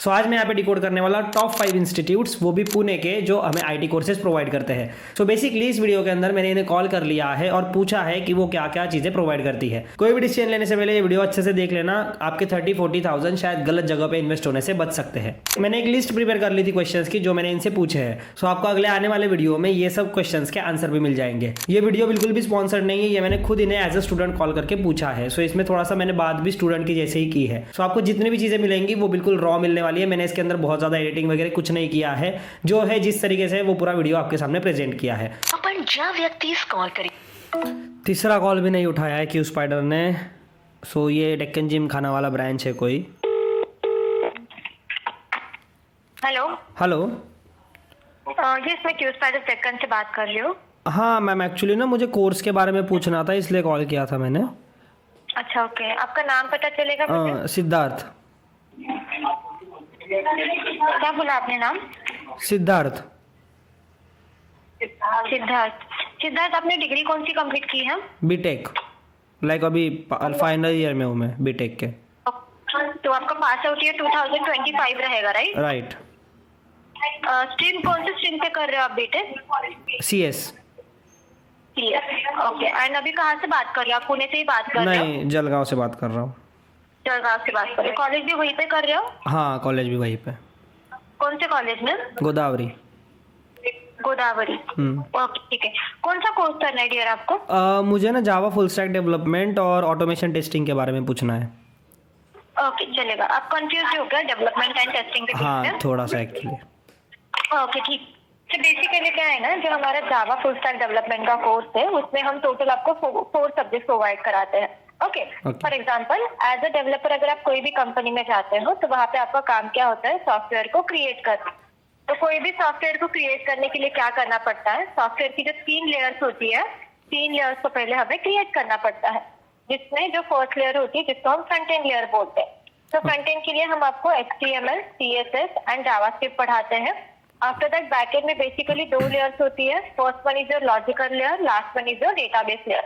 सो आज मैं यहाँ पे डिकोड करने वाला टॉप 5 इंस्टीट्यूट्स, वो भी पुणे के, जो हमें आईटी कोर्सेज प्रोवाइड करते हैं। सो बेसिकली इस वीडियो के अंदर मैंने इन्हें कॉल कर लिया है और पूछा है कि वो क्या क्या चीज़ें प्रोवाइड करती है। कोई भी डिसीजन लेने से पहले ये वीडियो अच्छे से देख लेना, आपके 30-40,000 शायद गलत जगह पे इन्वेस्ट होने से बच सकते हैं। मैंने एक लिस्ट प्रिपेयर कर ली थी क्वेश्चंस की जो मैंने इनसे पूछे हैं। सो आपको अगले आने वाले वीडियो में ये सब क्वेश्चंस के आंसर भी मिल जाएंगे। ये वीडियो बिल्कुल भी स्पॉन्सर्ड नहीं है, ये मैंने खुद इन्हें एज अ स्टूडेंट कॉल करके पूछा है। सो इसमें थोड़ा सा मैंने बात भी स्टूडेंट की जैसे ही की है। सो आपको जितनी भी चीज़ें मिलेंगी वो बिल्कुल रॉ मिलने वाली है। मैंने इसके अंदर बहुत ज़्यादा एडिटिंग वगैरह कुछ नहीं किया है, जो है जिस तरीके से वो पूरा वीडियो आपके सामने प्रेजेंट किया है। अपन ज्या व्यक्तीस कॉल करें। तीसरा कॉल भी नहीं उठाया है क्यू स्पाइडर ने। सो ये डेक्कन जिम खाना वाला ब्रांच है कोई। Hello hello. जी, मैं क्यू स्पाइडर डेक्कन से बात कर रही हूँ। हाँ मैम, एक्चुअली ना मुझे कोर्स के बारे में पूछना था, इसलिए कॉल किया था मैंने। अच्छा, ओके। आपका नाम पता चलेगा मुझे? सिद्धार्थ। क्या बोला आपने नाम? सिद्धार्थ। सिद्धार्थ। सिद्धार्थ, आपने डिग्री कौन सी कंप्लीट की है? बीटेक, लाइक अभी फाइनल ईयर में हूँ मैं बीटेक के। तो आपका पास आउट ईयर 2025 रहेगा, राइट? राइट। स्ट्रीम कौन सी स्ट्रीम से कर रहे हो आप बीटेक? सीएस। ओके। एंड अभी कहाँ से बात कर रहे हो आप? पुणे से ही बात कर रहे हो? नहीं, जलगांव से बात कर रहा हूँ। जलगांव से बात कर रहे हो। कॉलेज भी वहीं पे कर रहे हो? हाँ, कॉलेज भी वहीं पे। कौन से कॉलेज में? गोदावरी। गोदावरी। ओके, ठीक है। कौन सा कोर्स करना है डियर आपको? मुझे ना जावा फुल स्टैक डेवलपमेंट और ऑटोमेशन टेस्टिंग के बारे में पूछना है। ओके, चलेगा। आप कंफ्यूज हो गया डेवलपमेंट एंड टेस्टिंग के बीच हाँ, में? थोड़ा सा एक्चुअली। ओके, ठीक। तो बेसिकली क्या है ना, जो हमारा जावा फुल स्टैक डेवलपमेंट का कोर्स है उसमें हम टोटल आपको 4 सब्जेक्ट प्रोवाइड कराते हैं। Okay. For example, as a developer अगर आप कोई भी कंपनी में जाते हो तो वहाँ पे आपका काम क्या होता है? सॉफ्टवेयर को क्रिएट करना। तो कोई भी सॉफ्टवेयर को क्रिएट करने के लिए क्या करना पड़ता है? सॉफ्टवेयर की जो 3 लेयर्स होती है, 3 लेयर्स को पहले हमें क्रिएट करना पड़ता है, जिसमें जो फर्स्ट लेयर होती है जिसको हम फ्रंट एंड लेयर बोलते हैं। तो फ्रंट एंड के लिए हम आपको HTML, CSS एंड जावास्क्रिप्ट पढ़ाते हैं। आफ्टर दैट बैकएंड में बेसिकली 2 लेयर्स होती है। First one is your logical layer, last one is your database layer.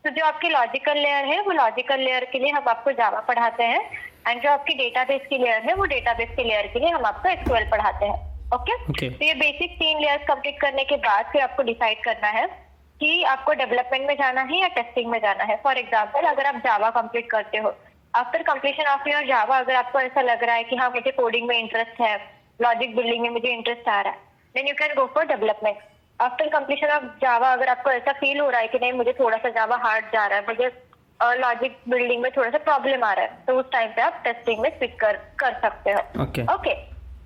तो जो आपकी लॉजिकल लेयर है वो लॉजिकल लेयर के लिए हम आपको जावा पढ़ाते हैं, एंड जो आपकी डेटाबेस की लेयर है वो डेटाबेस की लेयर के लिए हम आपको SQL पढ़ाते हैं। ओके। तो ये बेसिक 3 लेयर्स कंप्लीट करने के बाद फिर आपको डिसाइड करना है कि आपको डेवलपमेंट में जाना है या टेस्टिंग में जाना है। फॉर एग्जाम्पल, अगर आप जावा कंप्लीट करते हो, आफ्टर कंप्लीशन ऑफ योर जावा अगर आपको ऐसा लग रहा है कि हाँ मुझे कोडिंग में इंटरेस्ट है, लॉजिक बिल्डिंग में मुझे इंटरेस्ट आ रहा है, then you can go for development. After completion of Java अगर आपको ऐसा फील हो रहा है कि नहीं मुझे थोड़ा सा जावा हार्ड जा रहा है, मुझे लॉजिक बिल्डिंग में थोड़ा सा प्रॉब्लम आ रहा है, तो उस टाइम पे आप टेस्टिंग में स्विच कर सकते हो। ओके।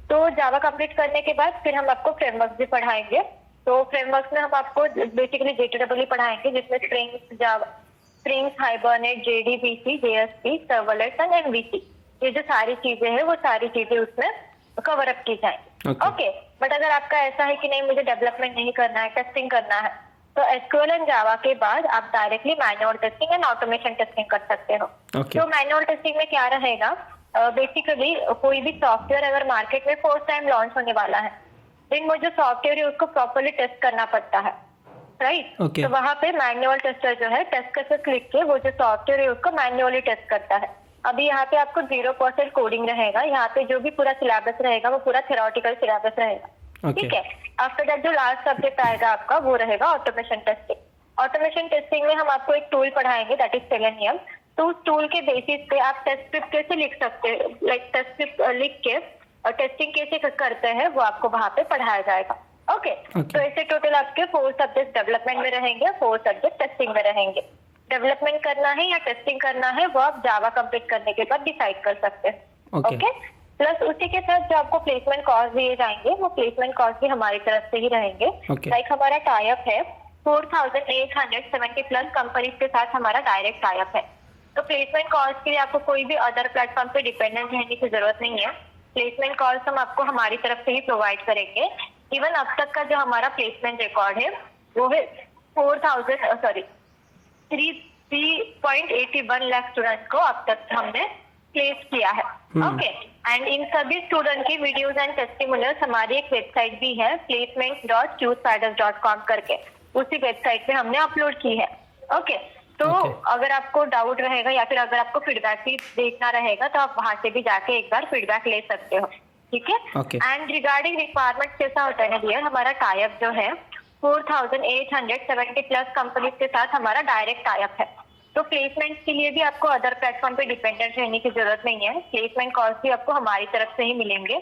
तो जावा कंप्लीट करने के बाद फिर हम आपको फ्रेमवर्क भी पढ़ाएंगे। तो फ्रेमवर्क में हम आपको बेसिकली JTEE पढ़ाएंगे, जिसमें springs, hibernate, JDBC, JSP, servlets and MVC, ये जो सारी चीजें हैं वो सारी चीजें उसमें कवर अप की जाएंगी। ओके। बट अगर आपका ऐसा है कि नहीं मुझे डेवलपमेंट नहीं करना है, टेस्टिंग करना है, तो SQL एंड जावा के बाद आप directly manual testing and automation testing कर सकते हो। तो मैनुअल टेस्टिंग में क्या रहेगा? बेसिकली कोई भी सॉफ्टवेयर अगर मार्केट में फर्स्ट टाइम लॉन्च होने वाला है, देन वो जो सॉफ्टवेयर है उसको प्रॉपर्ली टेस्ट करना पड़ता है, राइट? तो वहाँ पे मैनुअल टेस्टर जो है टेस्ट करके क्लिक के वो जो सॉफ्टवेयर है उसको मैन्युअली टेस्ट करता है। अभी यहाँ पे आपको 0% कोडिंग रहेगा। यहाँ पे जो भी पूरा सिलेबस रहेगा वो पूरा थ्योरेटिकल सिलेबस रहेगा। ठीक है। आफ्टर दैट जो लास्ट सब्जेक्ट आएगा आपका वो रहेगा ऑटोमेशन टेस्टिंग। ऑटोमेशन टेस्टिंग में हम आपको एक टूल पढ़ाएंगे, दैट इज सेलेनियम। तो उस टूल के बेसिस पे आप टेस्ट स्क्रिप्ट कैसे लिख सकते हैं, लाइक टेस्ट स्क्रिप्ट लिख के और टेस्टिंग कैसे करते हैं वो आपको वहाँ पे पढ़ाया जाएगा। ओके। तो ऐसे टोटल आपके 4 सब्जेक्ट डेवलपमेंट में रहेंगे, 4 सब्जेक्ट टेस्टिंग में रहेंगे। डेवलपमेंट करना है या टेस्टिंग करना है वो आप जावा कंप्लीट करने के बाद डिसाइड कर सकते हैं। ओके। प्लस उसी के साथ जो आपको प्लेसमेंट कॉस्ट दिए जाएंगे वो प्लेसमेंट कॉस्ट भी हमारी तरफ से ही रहेंगे। लाइक हमारा टाई अप है 4870 प्लस कंपनीज के साथ हमारा डायरेक्ट टाई अप है। तो प्लेसमेंट कॉस्ट के लिए आपको कोई भी अदर प्लेटफॉर्म पे डिपेंडेंट रहने की जरूरत नहीं है। प्लेसमेंट कॉस्ट हम आपको हमारी तरफ से ही प्रोवाइड करेंगे। इवन अब तक का जो हमारा प्लेसमेंट रिकॉर्ड है वो है 3.81 लाख स्टूडेंट्स को अब तक हमने प्लेस किया है। ओके। एंड इन सभी स्टूडेंट की वीडियोस एंड टेस्टिमोनियल्स हमारी एक वेबसाइट भी है, placement.qspiders.com करके, उसी वेबसाइट पे हमने अपलोड की है। ओके। तो Okay. अगर आपको डाउट रहेगा या फिर अगर आपको फीडबैक भी देखना रहेगा तो आप वहां से भी जाके एक बार फीडबैक ले सकते हो, ठीक है। Okay. एंड रिगार्डिंग रिक्वायरमेंट कैसा होता है ना डियर, हमारा टाइप जो है 4870 प्लस कंपनीज के साथ हमारा डायरेक्ट टाइप है। तो प्लेसमेंट के लिए भी आपको अदर प्लेटफॉर्म पे डिपेंडेंट रहने की जरूरत नहीं है, प्लेसमेंट कॉल्स भी आपको हमारी तरफ से ही मिलेंगे।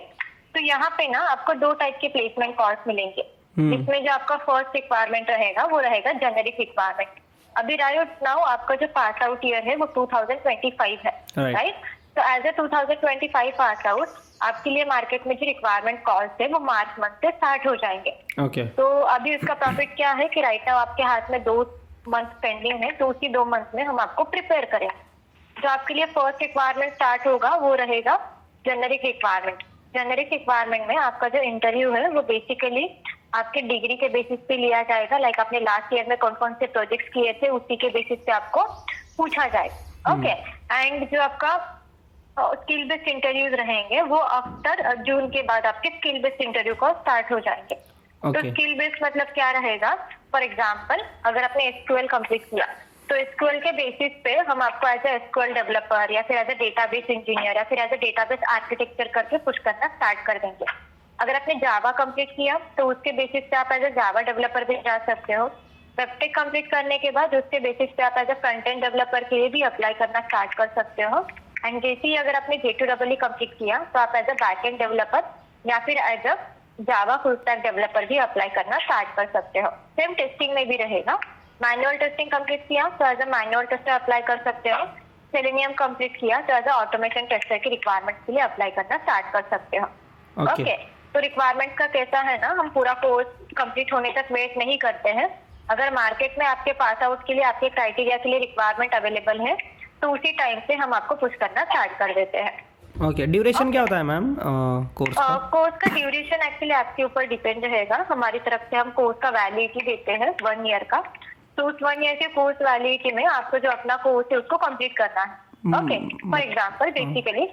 तो यहाँ पे ना आपको 2 टाइप के प्लेसमेंट कॉल्स मिलेंगे, जिसमें जो आपका फर्स्ट रिक्वायरमेंट रहेगा वो रहेगा जेनेरिक रिक्वायरमेंट। अभी राइट नाउ आपका जो पास आउट ईयर है वो 2025 है, राइट। तो एज ए 2025 पास आउट आपके लिए मार्केट में जो रिक्वायरमेंट कॉल्स है वो मार्च मंथ से स्टार्ट हो जाएंगे। ओके। तो अभी उसका प्रॉफिट क्या है कि राइट नाउ आपके हाथ में 2 मंथ पेंडिंग है, तो उसी 2 मंथ में हम आपको प्रिपेयर करें। जो आपके लिए फर्स्ट रिक्वायरमेंट स्टार्ट होगा वो रहेगा जेनेरिक रिक्वायरमेंट। जेनेरिक रिक्वायरमेंट में आपका जो इंटरव्यू है वो बेसिकली आपके डिग्री के बेसिस पे लिया जाएगा, लाइक आपने लास्ट ईयर में कौन कौन से प्रोजेक्ट्स किए थे उसी के बेसिस पे आपको पूछा जाएगा। ओके। एंड जो आपका स्किल बेस्ड इंटरव्यूज रहेंगे वो आफ्टर जून के बाद आपके स्किल बेस्ड इंटरव्यू को स्टार्ट हो जाएंगे। तो स्किल बेस्ड मतलब क्या रहेगा, फॉर एग्जाम्पल अगर आपने एसक्यूएल कंप्लीट किया तो एसक्यूएल के बेसिस पे हम आपको एज ए एसक्यूएल डेवलपर या फिर एज ए डेटाबेस इंजीनियर या फिर एज ए डेटाबेस आर्किटेक्चर करके पुश करना स्टार्ट कर देंगे। अगर आपने जावा कंप्लीट किया तो उसके बेसिस पे आप एज ए जावा डेवलपर भी जा सकते हो। वेबटेक कंप्लीट करने के बाद उसके बेसिस पे आप as a front end developer के लिए भी अप्लाई करना स्टार्ट कर सकते हो। एंड जैसे ही अगर आपने J2EE कंप्लीट किया तो आप as a back end developer या फिर as a Java full stack developer भी अप्लाई करना स्टार्ट कर सकते हो। सेम टेस्टिंग में भी रहेगा। मैनुअल टेस्टिंग कंप्लीट किया तो as a manual tester apply कर सकते हो। सेलेनियम कंप्लीट किया तो एज अ ऑटोमेशन टेस्टर की रिक्वायरमेंट के लिए अप्लाई करना स्टार्ट कर सकते हो। ओके। तो रिक्वायरमेंट का कैसा है ना, हम पूरा कोर्स कंप्लीट होने तक वेट नहीं करते हैं। अगर मार्केट में आपके पास आउट के लिए आपके क्राइटेरिया के लिए रिक्वायरमेंट अवेलेबल है तो उसी टाइम से हम आपको पुश करना स्टार्ट कर देते हैं। ओके। ड्यूरेशन क्या होता है मैम कोर्स का? कोर्स का ड्यूरेशन एक्चुअली आपके ऊपर डिपेंड रहेगा। हमारी तरफ से हम कोर्स का वैलिडिटी देते हैं 1 ईयर का। तो उस 1 ईयर के कोर्स वैलिडिटी में आपको जो अपना कोर्स है उसको कंप्लीट करना है। ओके। फॉर एग्जांपल बेसिकली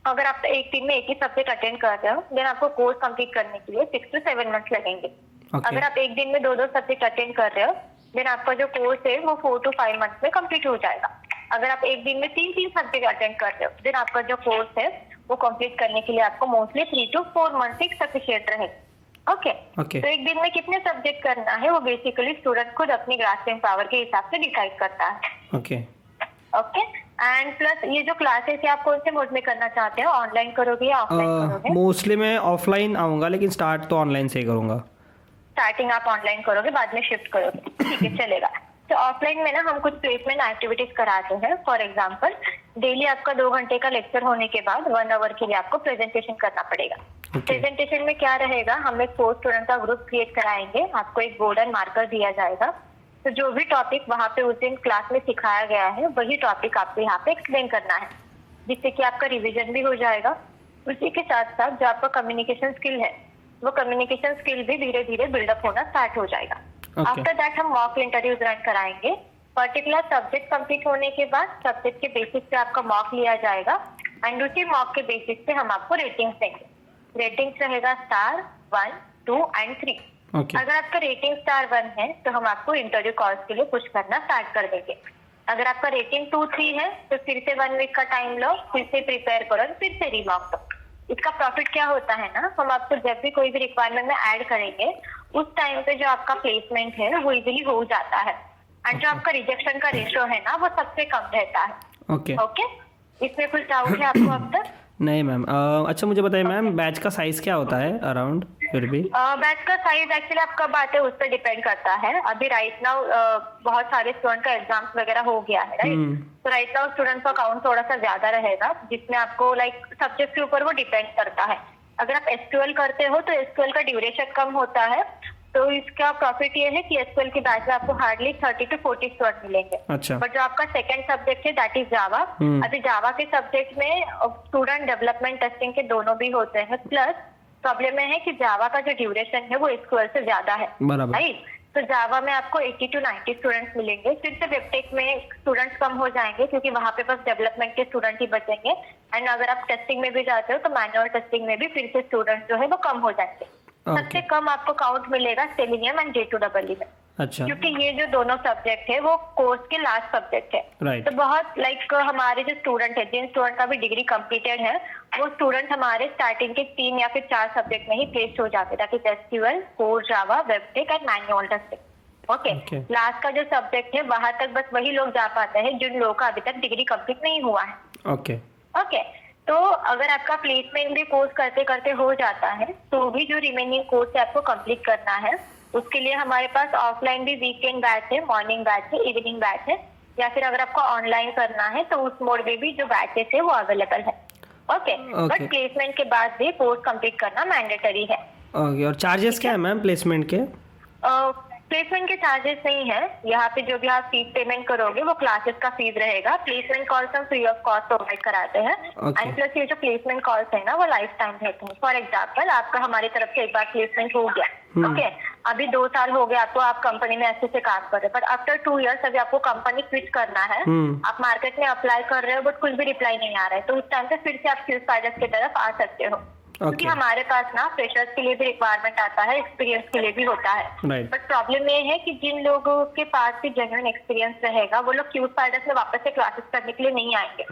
अगर आप एक दिन में एक ही सब्जेक्ट अटेंड कर रहे हो देन आपको कोर्स कंप्लीट करने के लिए 6 to 7 मंथ्स लगेंगे। अगर आप एक दिन में 2 सब्जेक्ट अटेंड कर रहे हो देन आपका जो कोर्स है वो 4 to 5 मंथ्स में कंप्लीट हो जाएगा। अगर आप एक दिन में 3 सब्जेक्ट अटेंड कर रहे हो देन आपका जो कोर्स है वो कंप्लीट करने के लिए आपको mostly 3 to 4 months he sufficient रहेगा। ओके। तो एक दिन में कितने सब्जेक्ट करना है वो बेसिकली स्टूडेंट खुद अपनी ग्रास्पिंग पावर के हिसाब से डिसाइड करता है। ओके। एंड प्लस ये जो क्लासेस है आप कौन से मोड में करना चाहते हो, ऑनलाइन करोगे या ऑफलाइन करोगे? मोस्टली मैं ऑफलाइन आऊंगा लेकिन स्टार्ट तो ऑनलाइन से ही करूंगा। स्टार्टिंग आप ऑनलाइन करोगे बाद में शिफ्ट करोगे, ठीक है चलेगा। तो ऑफलाइन में ना हम कुछ प्लेसमेंट एक्टिविटीज कराते हैं। फॉर एग्जांपल डेली आपका 2 घंटे का लेक्चर होने के बाद 1 आवर के लिए आपको प्रेजेंटेशन करना पड़ेगा। प्रेजेंटेशन में क्या रहेगा, हम एक 4 स्टूडेंट का ग्रुप क्रिएट कराएंगे, आपको एक बोर्ड एंड मार्कर दिया जाएगा। तो जो भी टॉपिक वहाँ पे उस दिन क्लास में सिखाया गया है वही टॉपिक आपको यहाँ पे एक्सप्लेन करना है, जिससे कि आपका रिविजन भी हो जाएगा। उसी के साथ साथ जो आपका कम्युनिकेशन स्किल है वो कम्युनिकेशन स्किल भी धीरे धीरे बिल्डअप होना स्टार्ट हो जाएगा। आफ्टर दैट हम मॉक इंटरव्यूज रन कराएंगे। पर्टिकुलर सब्जेक्ट कंप्लीट होने के बाद सब्जेक्ट के बेसिस पे आपका मॉक लिया जाएगा एंड उसी मॉक के बेसिस पे हम आपको रेटिंग्स देंगे। रेटिंग्स रहेगा स्टार 1, 2 and 3। अगर आपका रेटिंग स्टार 1 है तो हम आपको इंटरव्यू कॉल्स के लिए पुश करना स्टार्ट कर देंगे। अगर आपका रेटिंग 2, 3 है तो फिर से 1 वीक का टाइम लो, फिर से प्रिपेयर करो, फिर से रीमॉक दो। इसका प्रॉफिट क्या होता है ना, हम आपको जब भी कोई भी रिक्वायरमेंट में ऐड करेंगे उस टाइम पे जो आपका प्लेसमेंट है वो इजीली हो जाता है एंड जो आपका रिजेक्शन का रेशियो है ना वो सबसे कम रहता है। ओके। इसमें कुछ डाउट है आपको अब तक? नहीं मैम। अच्छा मुझे बताइए मैम बैच का साइज क्या होता है अराउंड? फिर भी बैच का साइज एक्चुअली आप कब आते हैं उस पर डिपेंड करता है। अभी राइट नाउ बहुत सारे स्टूडेंट का एग्जाम्स वगैरह हो गया है, राइट। तो राइट नाउ स्टूडेंट का काउंट थोड़ा सा ज्यादा रहेगा, जिसमें आपको लाइक सब्जेक्ट के ऊपर वो डिपेंड करता है। अगर आप एसक्यूएल करते हो तो एसक्यूएल का ड्यूरेशन कम होता है, तो इसका प्रॉफिट ये है कि एसक्यूएल की बैच में आपको हार्डली 30 to 40 स्टूडेंट मिलेंगे। अच्छा। बट जो आपका सेकंड सब्जेक्ट है दैट इज जावा। अभी जावा के सब्जेक्ट में स्टूडेंट डेवलपमेंट टेस्टिंग के दोनों भी होते हैं। प्लस प्रॉब्लम है कि जावा का जो ड्यूरेशन है वो एसक्यूएल से ज्यादा है, राइट। तो जावा में आपको 80 to 90 स्टूडेंट्स मिलेंगे। फिर से वेबटेक में स्टूडेंट्स कम हो जाएंगे क्योंकि वहां पे बस डेवलपमेंट के स्टूडेंट ही बचेंगे। एंड अगर आप टेस्टिंग में भी जाते हो तो मैनुअल टेस्टिंग में भी फिर से स्टूडेंट जो है वो कम हो जाएंगे। सबसे कम आपको काउंट मिलेगा सेलेनियम एंड J2EE में। अच्छा, क्योंकि ये जो दोनों सब्जेक्ट है वो कोर्स के लास्ट सब्जेक्ट है। राइट, तो बहुत हमारे जो स्टूडेंट है, जिन स्टूडेंट का भी डिग्री कंप्लीटेड है, वो स्टूडेंट हमारे स्टार्टिंग के 3 या फिर 4 सब्जेक्ट में ही प्लेस्ड हो जाते हैं, that is SQL, core Java, वेबटेक and manual testing. Okay, last का जो सब्जेक्ट है वहां तक बस वही लोग जा पाते हैं जिन लोगों का अभी तक डिग्री कंप्लीट नहीं हुआ है। ओके, ओके, तो अगर आपका प्लेसमेंट भी कोर्स करते करते हो जाता है तो भी जो रिमेनिंग कोर्स है आपको कंप्लीट करना है। उसके लिए हमारे पास ऑफलाइन भी वीकेंड बैच है, मॉर्निंग बैच है, इवनिंग बैच है, या फिर अगर आपको ऑनलाइन करना है तो उस मोड में भी जो बैचेस है वो अवेलेबल है। ओके, बट प्लेसमेंट के बाद भी कोर्स कंप्लीट करना मैंडेटरी है। ओके, और चार्जेस क्या है मैम प्लेसमेंट के? प्लेसमेंट के चार्जेस नहीं है, यहाँ पे जो भी आप फीस पेमेंट करोगे वो क्लासेस का फीस रहेगा। प्लेसमेंट कॉल्स हम फ्री ऑफ कॉस्ट प्रोवाइड कराते हैं, एंड प्लस ये जो प्लेसमेंट कॉल्स है ना वो लाइफ टाइम रहते हैं। फॉर एग्जाम्पल, आपका हमारी तरफ से एक बार प्लेसमेंट हो गया, ओके, अभी 2 साल हो गया आपको, आप कंपनी में अच्छे से काम कर रहे हैं, बट आफ्टर 2 इयर्स अभी आपको कंपनी स्विच करना है, आप मार्केट में अप्लाई कर रहे हो बट कुछ भी रिप्लाई नहीं आ रहा है, तो उस टाइम पे फिर से आप स्किल्स फाइंडर्स की तरफ आ सकते हो। क्योंकि हमारे पास ना फ्रेशर्स के लिए भी रिक्वायरमेंट आता है, एक्सपीरियंस के लिए भी होता है, बट प्रॉब्लम ये है कि जिन लोगों के पास भी जेन्युइन एक्सपीरियंस रहेगा वो लोग क्यूज फाइंडर्स में वापस से क्लासेस करने के लिए नहीं आएंगे,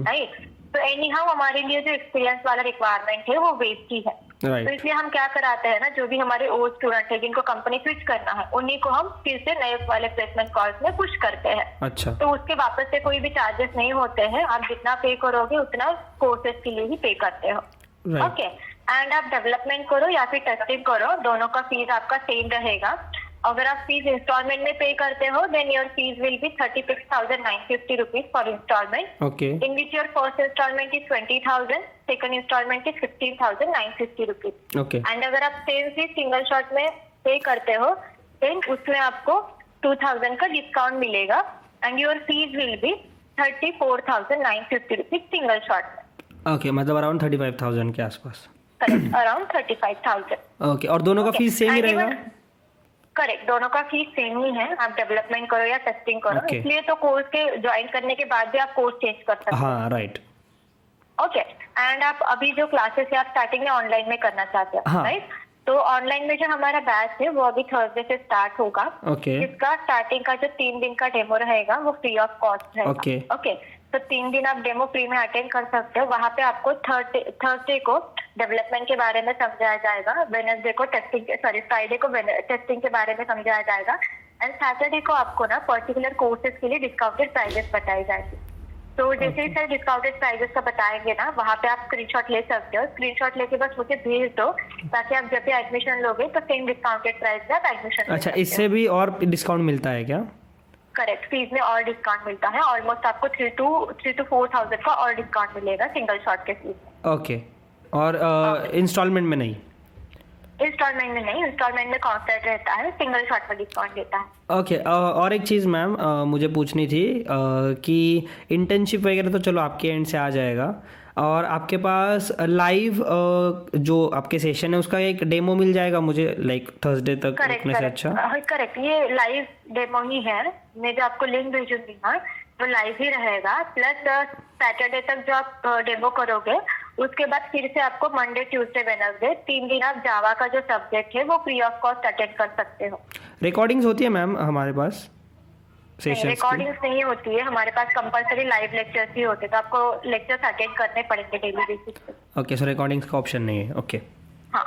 राइट। तो एनी हाउ हमारे लिए जो एक्सपीरियंस वाला रिक्वायरमेंट है वो वेस्ट ही है। तो इसलिए हम क्या कराते हैं ना, जो भी हमारे ओल्ड स्टूडेंट है जिनको कंपनी स्विच करना है, उन्हीं को हम फिर से नए वाले प्लेसमेंट कॉल्स में पुश करते हैं। अच्छा, तो उसके वापस से कोई भी चार्जेस नहीं होते हैं, आप जितना पे करोगे उतना कोर्सेज के लिए ही पे करते हो। ओके, एंड आप डेवलपमेंट करो या फिर टेस्टिंग करो, दोनों का फीस आपका सेम रहेगा। अगर आप फीस इंस्टॉलमेंट में पे करते हो then your fees will be 36,950 rupees for installment, okay, in which your first installment is 20,000, second installment is 15,950 rupees. Okay, and अगर आप सेम फीस सिंगल शॉट में पे करते हो देन उसमें आपको 2,000 का डिस्काउंट मिलेगा, and your fees will B 34,950 rupees single shot में। ओके, मतलब अराउंड 35,000 के आसपास। Correct, around 35,000। ओके, और दोनों का फीस सेम ही रहेगा? करेक्ट, दोनों का फीस सेम ही है, आप डेवलपमेंट करो या टेस्टिंग करो। इसलिए तो कोर्स के ज्वाइन करने के बाद भी आप कोर्स चेंज कर सकते हो। हाँ, राइट। ओके, एंड आप अभी जो क्लासेस है आप स्टार्टिंग में ऑनलाइन में करना चाहते हो, राइट? तो ऑनलाइन में जो हमारा बैच है वो अभी थर्सडे से स्टार्ट होगा। ओके, इसका स्टार्टिंग का जो 3 दिन का डेमो रहेगा वो फ्री ऑफ कॉस्ट है। ओके, तो 3 दिन आप डेमो फ्री में अटेंड कर सकते हो। वहाँ पे आपको थर्सडे को डेवलपमेंट के बारे में समझाया जाएगा, वेडनेसडे को फ्राइडे को टेस्टिंग के बारे में समझाया जाएगा, एंड सैटरडे को आपको ना पर्टिकुलर कोर्सेज के लिए डिस्काउंटेड प्राइजेस बताई जाएगी। तो जैसे ही सर डिस्काउंटेड प्राइजेस का बताएंगे ना, वहाँ पे आप स्क्रीनशॉट ले सकते हो। स्क्रीनशॉट लेके बस मुझे भेज दो, ताकि आप जब भी एडमिशन लोगे तो सेम डिस्काउंटेड प्राइस में आप एडमिशन। अच्छा, इससे भी और डिस्काउंट मिलता है क्या? करेक्ट, फीस में और डिस्काउंट मिलता है। ऑलमोस्ट आपको 3 to 4,000 का और डिस्काउंट मिलेगा सिंगल शॉट के फीस में। ओके, और इंस्टॉलमेंट में नहीं? इंस्टॉलमेंट में नहीं, इंस्टॉलमेंट में कॉन्सेप्ट रहता है, सिंगल शॉट में डिस्काउंट देता है। ओके, और एक चीज़ मैम मुझे पूछनी थी कि इंटर्नशिप वगैरह तो चलो आपके एंड से आ जाएगा, और आपके पास लाइव जो आपके सेशन है उसका एक डेमो मिल जाएगा मुझे, लाइक थर्सडे तक रुकने से अच्छा? करेक्ट, ये लाइव डेमो ही है। मैं जो आपको लिंक भेजूंगी ना वो लाइव ही रहेगा, प्लस सैटरडे तक जो आप डेमो करोगे उसके बाद फिर से आपको मंडे, ट्यूसडे, वेडनेसडे 3 दिन आप जावा का जो सब्जेक्ट है वो फ्री ऑफ कॉस्ट अटेंड कर सकते हो। रिकॉर्डिंग्स होती है मैम हमारे पास? रिकॉर्डिंग्स नहीं होती है हमारे पास, कंपलसरी लाइव लेक्चर्स ही होते हैं, तो आपको लेक्चर्स अटेंड करने पड़ेंगे डेली बेसिस पे। ओके, सो रिकॉर्डिंग्स का ऑप्शन नहीं है। ओके, हाँ,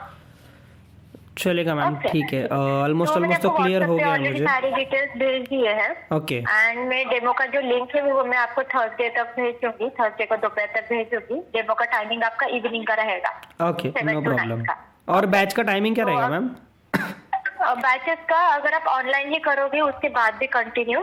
चलेगा मैम, ठीक है। ऑलमोस्ट तो क्लियर हो गया मुझे। सारी डिटेल्स भेज दिए हैं। ओके, एंड मैं डेमो का जो लिंक है वो मैं आपको थर्सडे तक भेज दूंगी, थर्सडे को दोपहर तक भेज दूंगी। डेमो का टाइमिंग आपका इवनिंग का रहेगा। Okay, no problem. और बैच का टाइमिंग क्या रहेगा मैम? बैचेस का अगर आप ऑनलाइन ही करोगे उसके बाद भी कंटिन्यू,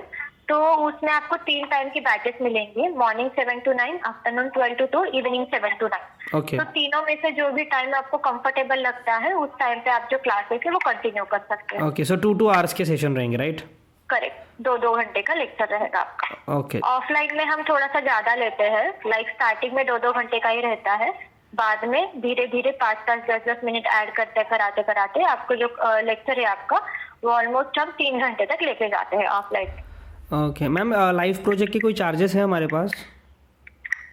तो उसमें आपको 3 टाइम की बैचेस मिलेंगी, morning 7 to 9, afternoon 12 to 2, evening 7 to 9। Okay, तो तीनों में से जो भी टाइम आपको कंफर्टेबल लगता है उस टाइम पे आप जो क्लासेस है वो कंटिन्यू कर सकते हैं। ओके, सो 2 आवर्स के सेशन रहेंगे, राइट? करेक्ट, 2 घंटे का लेक्चर रहेगा आपका। ओके, ऑफलाइन में हम थोड़ा सा ज्यादा लेते हैं, लाइक स्टार्टिंग में 2 घंटे का ही रहता है, बाद में धीरे धीरे 5-5, 10-10 मिनट ऐड करते कराते आपको जो लेक्चर है आपका वो ऑलमोस्ट हम 3 घंटे तक लेके जाते हैं offline. Okay ma'am, live project की कोई चार्जेस है हमारे पास?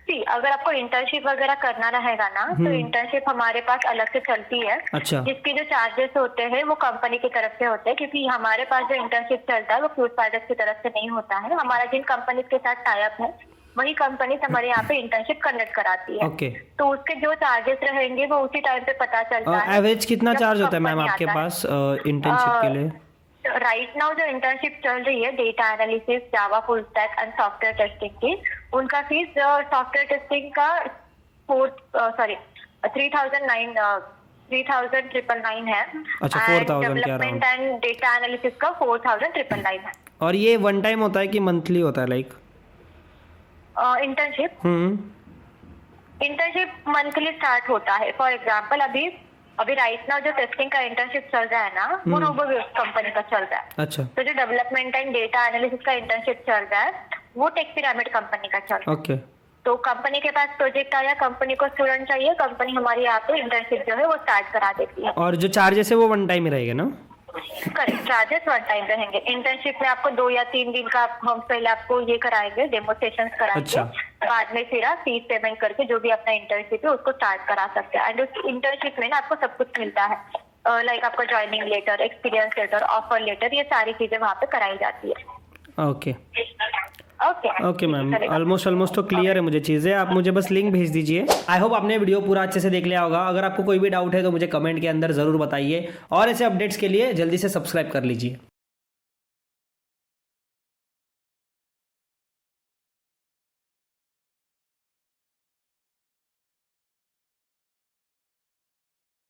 सी अगर आपको इंटर्नशिप वगैरह करना रहेगा ना तो इंटर्नशिप हमारे पास अलग से चलती है। अच्छा। जिसके जो चार्जेस होते हैं वो कंपनी की तरफ से होते हैं, क्योंकि हमारे पास जो इंटर्नशिप चलता है वो फ्यूज फाइडर्स की तरफ से नहीं होता है। हमारा जिन कंपनी के साथ टाई अप है वही कंपनी हमारे यहाँ पे इंटर्नशिप कंडक्ट कराती है। ओके। तो उसके जो चार्जेस रहेंगे वो उसी टाइम पे पता चलता है। एवरेज कितना जब चार्ज होता है मैम company आपके आता है। पास इंटर्नशिप के लिए? राइट नाउ जो इंटर्नशिप चल रही है data analysis, Java full stack and software testing की, उनका फीस सॉफ्टवेयर टेस्टिंग का 3,999 है। अच्छा, 4,000 के डेवलपमेंट एंड डेटा एनालिसिस का 4,999 है। और ये वन टाइम होता है कि मंथली होता है लाइक? इंटर्नशिप मंथली स्टार्ट होता है। फॉर एग्जाम्पल अभी राइट नाउ जो टेस्टिंग का इंटर्नशिप चल रहा है ना वो रोबोवेक्स कंपनी का चल रहा है। अच्छा। तो जो डेवलपमेंट एंड डेटा एनालिसिस का इंटर्नशिप चल रहा है वो टेक पिरामिड कंपनी का चल रहा है। ओके। तो कंपनी के पास प्रोजेक्ट आया, कंपनी को स्टूडेंट चाहिए, कंपनी हमारी यहाँ पे इंटर्नशिप जो है वो स्टार्ट करा देती है। और जो चार्जेस है वो वन टाइम ही रहेगा ना? करेक्ट, चार्जेस वन टाइम रहेंगे। इंटर्नशिप में आपको 2 या 3 दिन का हम पहले आपको ये कराएंगे, डेमो सेशंस कराएंगे। अच्छा। बाद में फिर आप फीस पेमेंट करके जो भी अपना इंटर्नशिप है उसको स्टार्ट करा सकते हैं। एंड उस इंटर्नशिप में ना आपको सब कुछ मिलता है, लाइक आपका joining letter, experience letter, offer letter, ये सारी चीजें वहाँ पे कराई जाती है। Okay okay okay ma'am, almost तो क्लियर है मुझे चीज़ें। आप मुझे बस लिंक भेज दीजिए। आई होप आपने वीडियो पूरा अच्छे से देख लिया होगा। अगर आपको कोई भी डाउट है तो मुझे कमेंट के अंदर ज़रूर बताइए और ऐसे अपडेट्स के लिए जल्दी से सब्सक्राइब कर लीजिए।